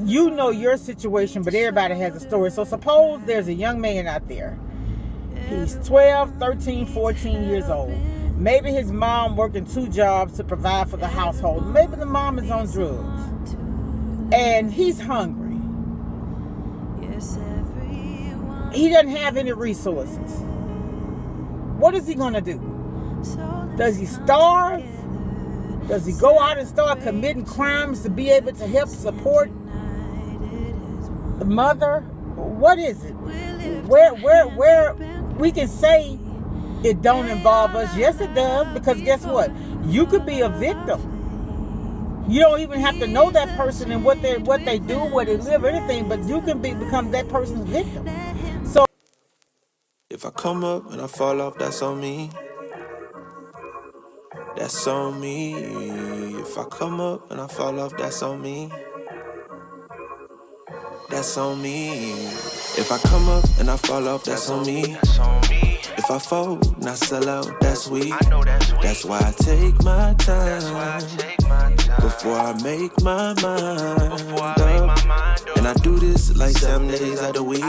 you know your situation, but everybody has a story. So suppose there's a young man out there. He's 12, 13, 14 years old. Maybe his mom working 2 jobs to provide for the household. Maybe the mom is on drugs. And he's hungry. He doesn't have any resources. What is he going to do? Does he starve? Does he go out and start committing crimes to be able to help support the mother? What is it? Where we can say it don't involve us. Yes, it does, because guess what? You could be a victim. You don't even have to know that person and what they do, where they live, or anything, but you can become that person's victim. So if I come up and I fall off, that's on me. That's on me. If I come up and I fall off, that's on me. That's on me. If I come up and I fall off, that's on me. If I fold and I sell out, that's weak. That's why I take my time before I make my mind up. And I do this like 7 days out of the week.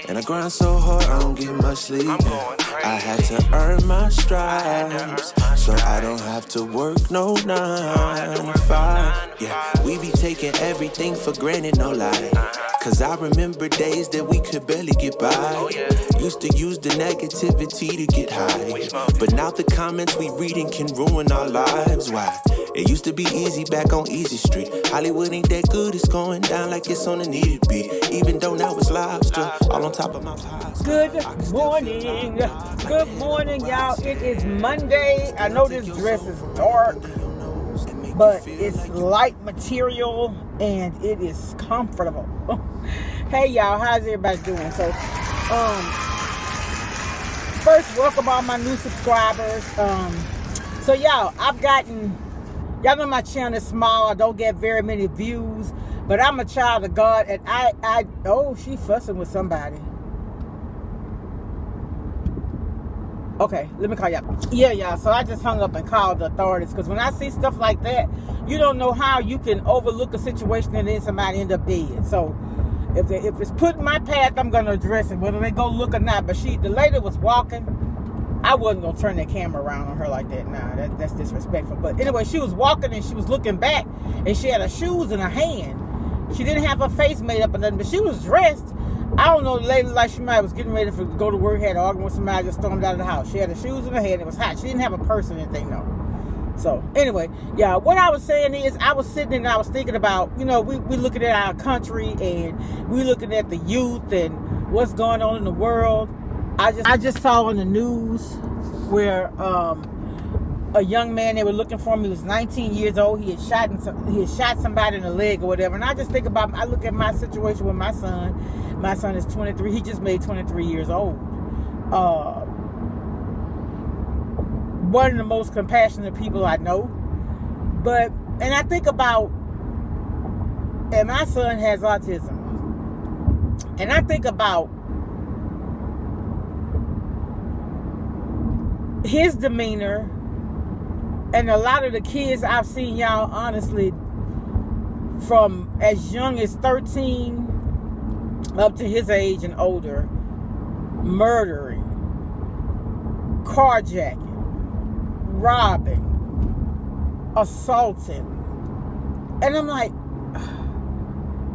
And I grind so hard, I don't get much sleep. I had to earn my stripes, so I don't have to work no 9 to 5. Yeah, we be taking everything for granted, no lie. Cause I remember days that we could barely get by. Used to use the negativity to get high. But now the comments we reading can ruin our lives. Why? It used to be easy back on Easy Street. Hollywood ain't that good, it's going down like it's on a needed beat. Even though now it's lobster, all on top of my pies. Good morning. Good morning, y'all. It is Monday. I know this dress is dark, but it's light material and it is comfortable. Hey y'all, how's everybody doing? So first, welcome all my new subscribers. So y'all, y'all know my channel is small. I don't get very many views, but I'm a child of God, and oh, she fussing with somebody. Okay, let me call y'all. Yeah, y'all. So I just hung up and called the authorities, because when I see stuff like that, you don't know how you can overlook a situation and then somebody end up dead. So if it's put in my path, I'm gonna address it, whether they go look or not. But the lady was walking. I wasn't gonna turn that camera around on her like that. Nah, that's disrespectful. But anyway, she was walking and she was looking back, and she had her shoes in her hand. She didn't have her face made up or nothing, but she was dressed. I don't know, the lady, like she might was getting ready to go to work, had an argument with somebody, just stormed out of the house. She had her shoes in her hand, it was hot. She didn't have a purse or anything, no. So, anyway, yeah, what I was saying is, I was sitting and I was thinking about, you know, we looking at our country, and we looking at the youth and what's going on in the world. I just saw on the news where a young man, they were looking for him. He was 19 years old. He had shot somebody in the leg or whatever. And I just think about, I look at my situation with my son. My son is 23. He just made 23 years old. One of the most compassionate people I know. And I think about, and my son has autism. And I think about his demeanor, and a lot of the kids I've seen, y'all, honestly, from as young as 13 up to his age and older, murdering, carjacking, robbing, assaulting. And I'm like,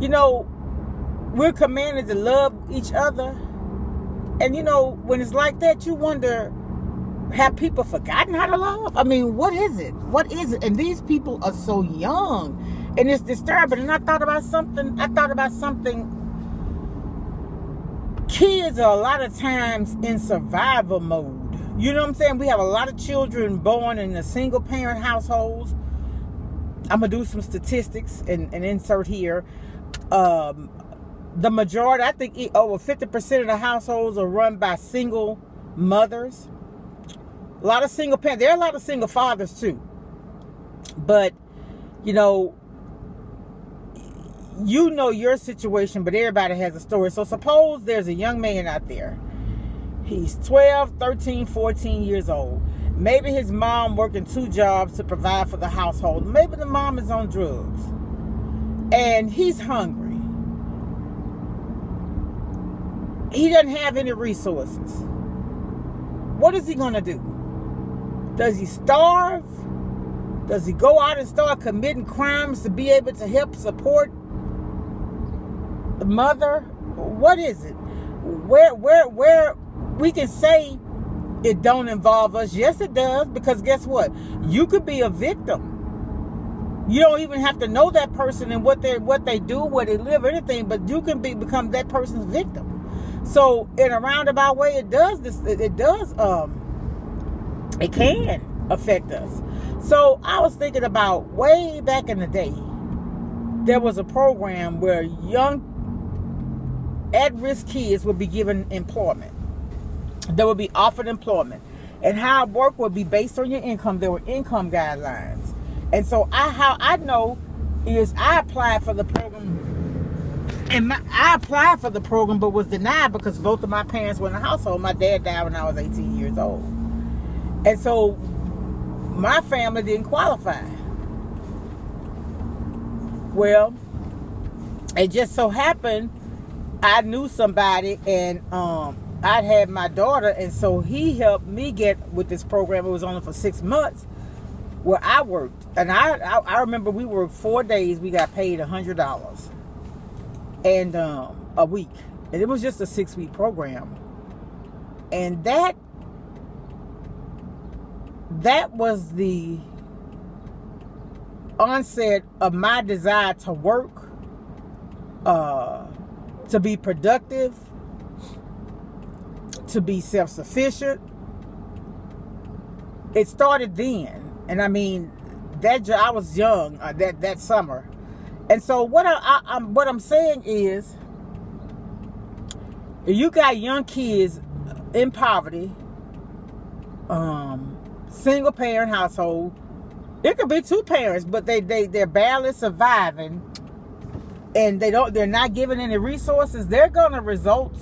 you know, we're commanded to love each other. And you know, when it's like that, you wonder, have people forgotten how to love? I mean, what is it? What is it? And these people are so young, and it's disturbing. And I thought about something. Kids are a lot of times in survival mode. You know what I'm saying? We have a lot of children born in a single parent households. I'm gonna do some statistics and insert here. The majority, I think over 50% of the households are run by single mothers. A lot of single parents. There are a lot of single fathers too. But, you know your situation, but everybody has a story. So suppose there's a young man out there. He's 12, 13, 14 years old. Maybe his mom working 2 jobs to provide for the household. Maybe the mom is on drugs. and he's hungry. He doesn't have any resources. What is he going to do? Does he starve? Does he go out and start committing crimes to be able to help support the mother? What is it? Where we can say it don't involve us? Yes, it does, because guess what? You could be a victim. You don't even have to know that person and what they do, where they live, or anything, but you can become that person's victim. So in a roundabout way, it can affect us. So I was thinking about way back in the day, there was a program where young at-risk kids would be given employment. They would be offered employment, and how it worked would be based on your income. There were income guidelines, and so how I know is I applied for the program. And I applied for the program, but was denied because both of my parents were in the household. My dad died when I was 18 years old. And so my family didn't qualify. Well, it just so happened I knew somebody, and I'd had my daughter, and so he helped me get with this program. It was only for 6 months where I worked. And I remember we worked 4 days. We got paid $100. And a week, and it was just a 6-week program, and that was the onset of my desire to work, to be productive, to be self-sufficient. It started then, and I mean that I was young that summer. And so what I'm saying is, if you got young kids in poverty, single parent household, it could be 2 parents, but they're barely surviving, and they're not given any resources. They're gonna result,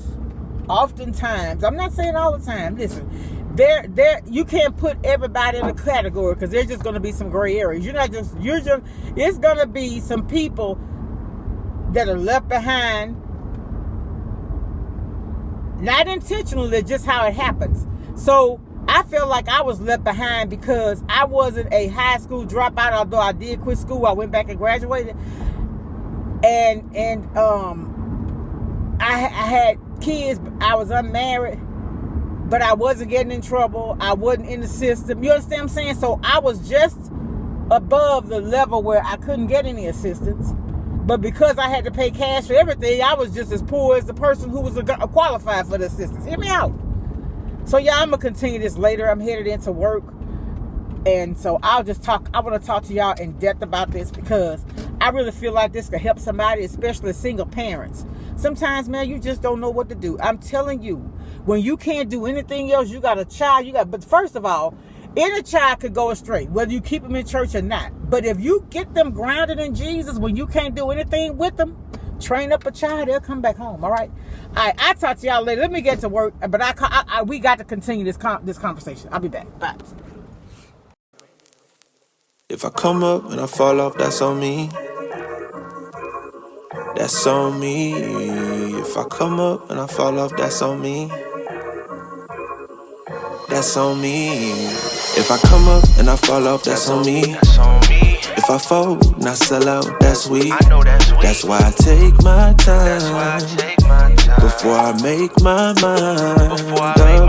oftentimes, I'm not saying all the time, listen, you can't put everybody in a category, because there's just going to be some gray areas. It's going to be some people that are left behind, not intentionally, just how it happens. So I feel like I was left behind because I wasn't a high school dropout, although I did quit school. I went back and graduated, and I had kids. I was unmarried, but I wasn't getting in trouble. I wasn't in the system. You understand what I'm saying? So I was just above the level where I couldn't get any assistance. But because I had to pay cash for everything, I was just as poor as the person who was qualified for the assistance. Hear me out. So yeah, I'm going to continue this later. I'm headed into work. And so I want to talk to y'all in depth about this, because I really feel like this could help somebody, especially single parents. Sometimes, man, you just don't know what to do. I'm telling you, when you can't do anything else, you got a child, but first of all, any child could go astray, whether you keep them in church or not. But if you get them grounded in Jesus, when you can't do anything with them, train up a child, they'll come back home. All right. I'll talk to y'all later. Let me get to work, but we got to continue this conversation. I'll be back. Bye. If I come up and I fall off, that's on me. That's on me. If I come up and I fall off, that's on me. That's on me. If I come up and I fall off, that's on me. If I fold and I sell out, that's weak. That's why I take my time before I make my mind up.